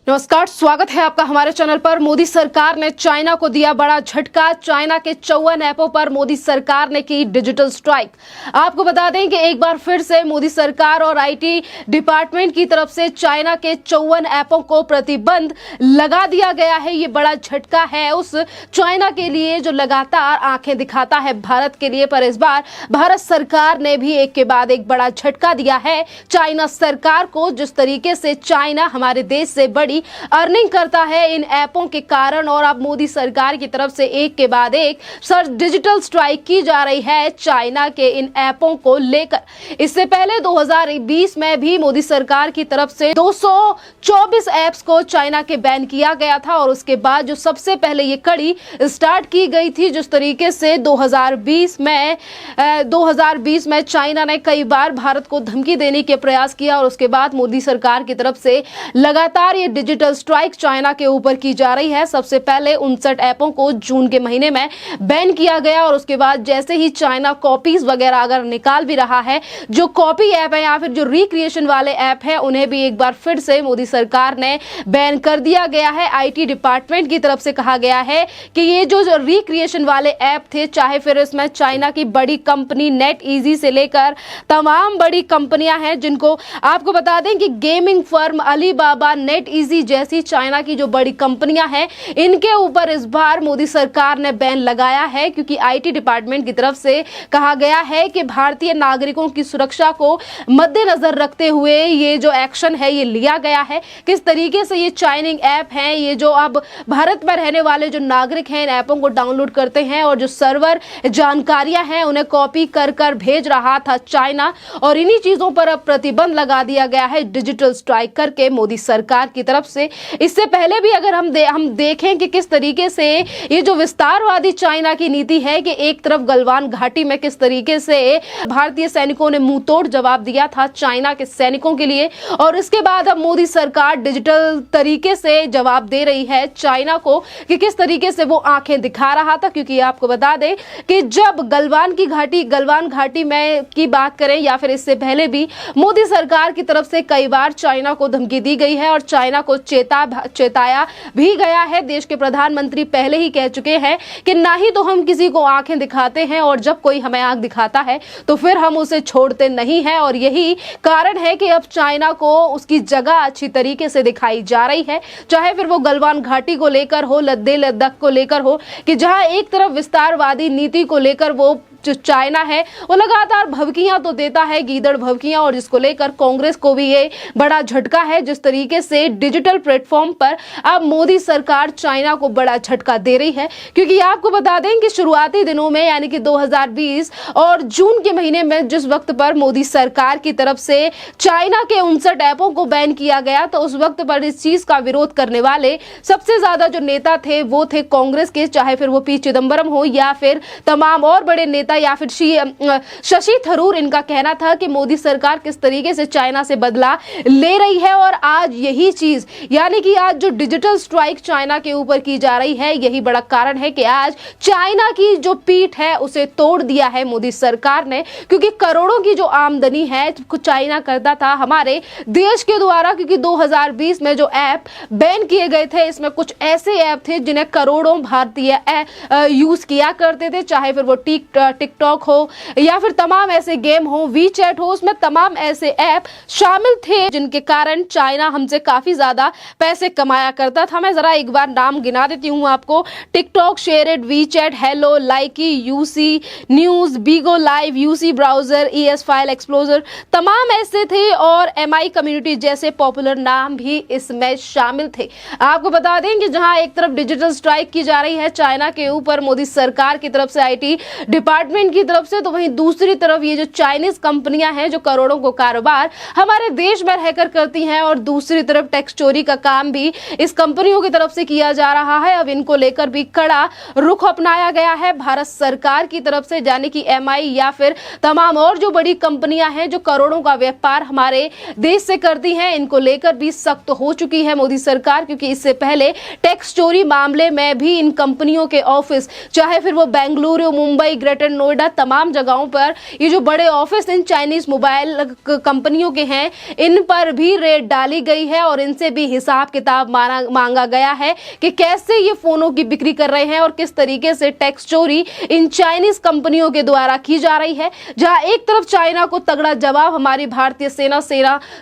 नमस्कार, स्वागत है आपका हमारे चैनल पर। मोदी सरकार ने चाइना को दिया बड़ा झटका। चाइना के 54 ऐपों पर मोदी सरकार ने की डिजिटल स्ट्राइक। आपको बता दें कि एक बार फिर से मोदी सरकार और आईटी डिपार्टमेंट की तरफ से चाइना के 54 ऐपों को प्रतिबंध लगा दिया गया है। ये बड़ा झटका है उस चाइना के लिए जो लगातार आंखें दिखाता है भारत के लिए, पर इस बार भारत सरकार ने भी एक के बाद एक बड़ा झटका दिया है चाइना सरकार को। जिस तरीके से चाइना हमारे देश से बड़ी अर्निंग करता है इन ऐपों के कारण, और अब मोदी सरकार की तरफ से एक के बाद एक डिजिटल स्ट्राइक की जा रही है चाइना के इन ऐपों को लेकर। इससे पहले 2020 में भी मोदी सरकार की तरफ से 224 ऐप्स को चाइना के बैन किया गया था, और उसके बाद जो सबसे पहले ये कड़ी स्टार्ट की गई थी, जिस तरीके से 2020 में चाइना ने कई बार भारत को धमकी देने के प्रयास किया, और उसके बाद मोदी सरकार की तरफ से लगातार ये डिजिटल स्ट्राइक चाइना के ऊपर की जा रही है। सबसे पहले 59 ऐपों को जून के महीने में बैन किया गया, और उसके बाद जैसे ही चाइना कॉपीज वगैरह अगर निकाल भी रहा है, जो कॉपी ऐप है या फिर जो रिक्रिएशन वाले ऐप है, उन्हें भी एक बार फिर से मोदी सरकार ने बैन कर दिया गया है। आईटी डिपार्टमेंट की तरफ से कहा गया है कि ये जो रिक्रिएशन वाले ऐप थे, चाहे फिर इसमें चाइना की बड़ी कंपनी नेट इजी से लेकर तमाम बड़ी कंपनियां हैं, जिनको आपको बता दें कि gaming firm Alibaba, net easy जैसी चाइना की जो बड़ी कंपनियां हैं, इनके ऊपर इस बार मोदी सरकार ने बैन लगाया है, क्योंकि आईटी डिपार्टमेंट की तरफ से कहा गया है कि भारतीय नागरिकों की सुरक्षा को मद्देनजर रखते हुए ये जो एक्शन है ये लिया गया है। किस तरीके से ये चाइनिंग ऐप हैं, ये जो अब भारत में रहने वाले जो नागरिक हैं इन ऐपों को डाउनलोड करते हैं, और जो सर्वर जानकारियां हैं उन्हें कॉपी कर कर भेज रहा था चाइना, और इन्हीं चीजों पर अब प्रतिबंध लगा दिया गया है डिजिटल स्ट्राइक करके मोदी सरकार की तरफ से। इससे पहले भी अगर हम देखें कि किस तरीके से ये जो विस्तारवादी चाइना की नीति है, कि एक तरफ गलवान घाटी में किस तरीके से भारतीय सैनिकों ने मुंह तोड़ जवाब दिया था चाइना के सैनिकों के लिए, और इसके बाद अब मोदी सरकार डिजिटल तरीके से जवाब दे रही है चाइना को कि किस तरीके से वो आंखें दिखा रहा था। क्योंकि आपको बता दें कि जब गलवान घाटी में की बात करें या फिर इससे पहले भी मोदी सरकार की तरफ से कई बार चाइना को धमकी दी गई है, और चाइना को चेताया भी गया है। देश के प्रधानमंत्री पहले ही कह चुके हैं कि ना ही तो हम किसी को आंखें दिखाते हैं, और जब कोई हमें आंख दिखाता है तो फिर हम उसे छोड़ते नहीं हैं। और यही कारण है कि अब चाइना को उसकी जगह अच्छी तरीके से दिखाई जा रही है, चाहे फिर वो गलवान घाटी को लेकर हो, लद्दाख को लेकर हो, कि जहां एक तरफ विस्तारवादी नीति को लेकर वो जो चाइना है वो लगातार भभकियां तो देता है, गीदड़ भभकियां, और जिसको लेकर कांग्रेस को भी ये बड़ा झटका है। जिस तरीके से डिजिटल प्लेटफॉर्म पर अब मोदी सरकार चाइना को बड़ा झटका दे रही है, क्योंकि आपको बता दें कि शुरुआती दिनों में यानी कि 2020 और जून के महीने में जिस वक्त पर मोदी सरकार की तरफ से चाइना के 59 ऐपों को बैन किया गया, तो उस वक्त पर इस चीज का विरोध करने वाले सबसे ज्यादा जो नेता थे वो थे कांग्रेस के, चाहे फिर वो पी चिदंबरम हो या फिर तमाम और बड़े नेता या फिर शशि थरूर। इनका कहना था कि मोदी सरकार किस तरीके से चाइना से बदला ले रही है, और आज यही चीज यानी कि आज जो डिजिटल स्ट्राइक चाइना के ऊपर की जा रही है, यही बड़ा कारण है कि आज चाइना की जो पीठ है उसे तोड़ दिया है मोदी सरकार ने। क्योंकि करोड़ों की जो आमदनी है चाइना करता था हमारे देश के द्वारा, क्योंकि 2020 में जो ऐप बैन किए गए थे, इसमें कुछ ऐसे ऐप थे जिन्हें करोड़ों भारतीय यूज किया करते थे, चाहे फिर वो टिकटॉक हो या फिर तमाम ऐसे गेम हो, वीचैट हो, उसमें तमाम ऐसे ऐप शामिल थे जिनके कारण चाइना हमसे काफी ज्यादा पैसे कमाया करता था। मैं जरा एक बार नाम गिना देती हूँ आपको: TikTok, SHAREit, WeChat, Helo, Likee, UC News, Bigo Live, UC Browser, ES File Explorer, तमाम ऐसे थे, और एमआई कम्युनिटी जैसे पॉपुलर नाम भी इसमें शामिल थे। आपको बता दें कि जहां एक तरफ डिजिटल स्ट्राइक की जा रही है चाइना के ऊपर मोदी सरकार की तरफ से, आईटी डिपार्टमेंट की तरफ से, तो वहीं दूसरी तरफ ये जो चाइनीज कंपनियां हैं जो करोड़ों को कारोबार हमारे देश में रहकर करती हैं, और दूसरी तरफ टैक्स चोरी का काम भी इस कंपनियों की तरफ से किया जा रहा है। अब इनको लेकर भी कड़ा रुख अपनाया गया है भारत सरकार की तरफ से, यानी कि एमआई या फिर तमाम और जो बड़ी कंपनियां हैं जो करोड़ों का व्यापार हमारे देश से करती हैं, इनको लेकर भी सख्त हो चुकी है मोदी सरकार। क्योंकि इससे पहले टैक्स चोरी मामले में भी इन कंपनियों के ऑफिस, चाहे फिर वो बेंगलुरु, मुंबई, ग्रेटर नोएडा, तमाम जगहों पर ये जो बड़े ऑफिस इन चाइनीज मोबाइल कंपनियों के हैं, इन पर भी रेड डाली गई है और इनसे भी हिसाब किताब मांगा गया है कि कैसे ये फोनों की बिक्री कर रहे हैं और किस तरीके से टैक्स चोरी इन चाइनीज कंपनियों के द्वारा की जा रही है। जहां एक तरफ चाइना को तगड़ा जवाब हमारी भारतीय सेना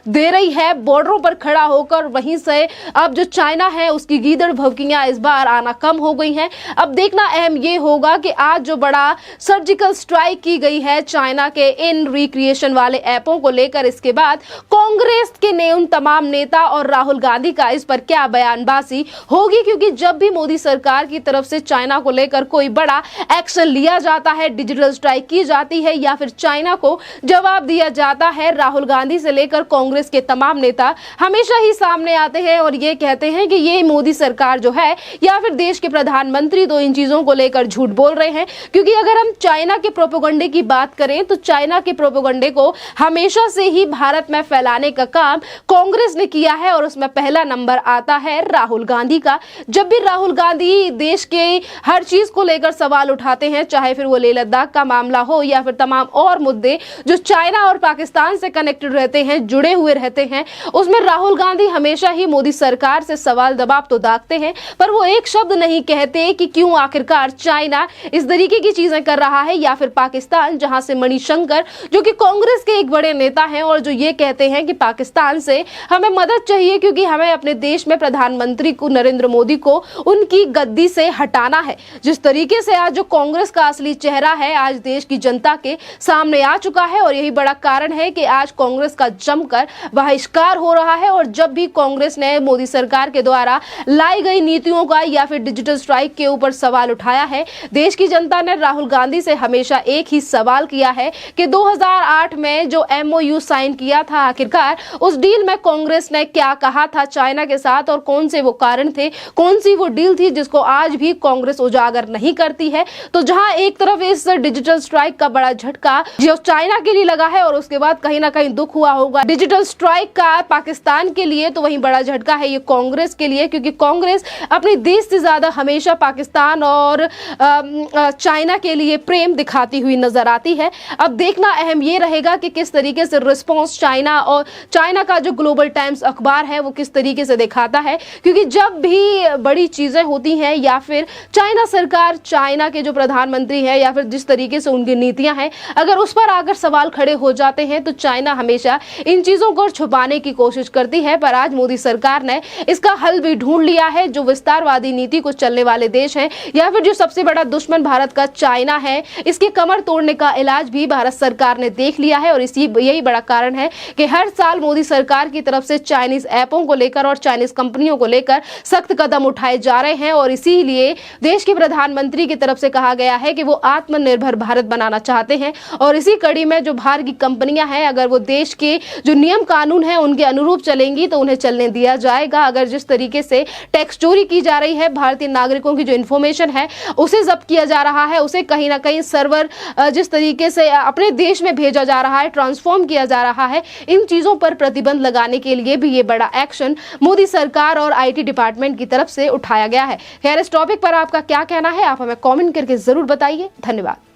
दे रही है बॉर्डरों पर खड़ा होकर, वहीं से अब जो चाइना है उसकी गीदड़ भभकियां इस बार आना कम हो गई हैं। अब देखना अहम ये होगा कि आज जो बड़ा सर्जिकल स्ट्राइक की गई है चाइना के इन रिक्रिएशन वाले ऐपों को लेकर, इसके बाद कांग्रेस के उन तमाम नेता और राहुल गांधी का इस पर क्या बयानबाजी होगी, क्योंकि जब भी मोदी सरकार की तरफ से चाइना को लेकर कोई बड़ा एक्शन लिया जाता है, डिजिटल स्ट्राइक की जाती है या फिर चाइना को जवाब दिया जाता है, राहुल गांधी से लेकर कांग्रेस के तमाम नेता हमेशा ही सामने आते हैं और ये कहते हैं कि ये मोदी सरकार जो है या फिर देश के प्रधानमंत्री तो इन चीजों को लेकर झूठ बोल रहे हैं। क्योंकि अगर हम चाइना के प्रोपेगेंडे की बात करें तो चाइना के प्रोपेगेंडे को हमेशा से ही भारत में फैलाने का काम कांग्रेस ने किया है और उसमें पहला नंबर आता है राहुल गांधी का। जब भी राहुल गांधी देश के हर चीज को लेकर सवाल उठाते हैं, चाहे फिर वो लेह लद्दाख का मामला हो या फिर तमाम और मुद्दे जो चाइना और पाकिस्तान से कनेक्टेड रहते हैं, जुड़े हुए रहते हैं, उसमें राहुल गांधी हमेशा ही मोदी सरकार से सवाल जवाब तो दागते हैं, पर वो एक शब्द नहीं कहते कि क्यों आखिरकार चाइना इस तरीके की चीजें कर रहा है या फिर पाकिस्तान, जहां से मणिशंकर जो कि कांग्रेस के एक बड़े नेता हैं और जो ये कहते हैं कि पाकिस्तान से हमें मदद चाहिए क्योंकि हमें अपने देश में प्रधानमंत्री को नरेंद्र मोदी को उनकी गद्दी से हटाना है। जिस तरीके से आज जो कांग्रेस का असली चेहरा है आज देश की जनता के सामने आ चुका है और यही बड़ा कारण है कि आज कांग्रेस का जमकर बहिष्कार हो रहा है। और जब भी कांग्रेस ने मोदी सरकार के द्वारा लाई गई नीतियों का या फिर डिजिटल स्ट्राइक के ऊपर सवाल उठाया है, देश की जनता ने राहुल गांधी से हमेशा एक ही सवाल किया है कि 2008 में जो MOU साइन किया था, आखिरकार उस डील में कांग्रेस ने क्या कहा था चाइना के साथ और कौन से वो कारण थे, कौन सी वो डील थी जिसको आज भी कांग्रेस उजागर नहीं करती है। तो जहां एक तरफ इस डिजिटल स्ट्राइक का बड़ा झटका जो चाइना के लिए लगा है और उसके बाद कहीं ना कहीं दुख हुआ होगा डिजिटल स्ट्राइक का पाकिस्तान के लिए, तो वहीं बड़ा झटका है ये कांग्रेस के लिए, क्योंकि कांग्रेस अपने देश से ज्यादा हमेशा पाकिस्तान और चाइना के लिए प्रेम दिखाती हुई नजर आती है। अब देखना अहम ये रहेगा कि किस तरीके से रिस्पॉन्स चाइना का जो ग्लोबल टाइम्स अखबार है वो किस तरीके से दिखाता है, क्योंकि जब भी बड़ी चीजें होती हैं या फिर चाइना सरकार, चाइना के जो प्रधानमंत्री है या फिर जिस तरीके से उनकी नीतियां हैं, अगर उस पर आकर सवाल खड़े हो जाते हैं तो चाइना हमेशा इन चीजों को छुपाने की कोशिश करती है। पर आज मोदी सरकार ने इसका हल भी ढूंढ लिया है। जो विस्तारवादी नीति को चलने वाले देश हैं या फिर जो सबसे बड़ा दुश्मन भारत का चाइना है, इसके कमर तोड़ने का इलाज भी भारत सरकार ने देख लिया है। और यही बड़ा कारण है कि हर साल मोदी सरकार की तरफ से चाइनीज ऐपों को लेकर और चाइनीज कंपनियों को लेकर सख्त कदम उठाए जा रहे हैं और इसीलिए देश के प्रधानमंत्री की तरफ से कहा गया है कि वो आत्मनिर्भर भारत बनाना चाहते हैं। और इसी कड़ी में जो बाहर की कंपनियां हैं, अगर वो देश के जो नियम कानून है उनके अनुरूप चलेंगी तो उन्हें चलने दिया जाएगा। अगर जिस तरीके से टैक्स चोरी की जा रही है, भारतीय नागरिकों की जो इंफॉर्मेशन है उसे जब्त किया जा रहा है, उसे कहीं ना कहीं सर्वर जिस तरीके से अपने देश में भेजा जा रहा है, ट्रांसफॉर्म किया जा रहा है, इन चीजों पर प्रतिबंध लगाने के लिए भी ये बड़ा एक्शन मोदी सरकार और IT डिपार्टमेंट की तरफ से उठाया गया है। खैर, इस टॉपिक पर आपका क्या कहना है, आप हमें कमेंट करके जरूर बताइए। धन्यवाद।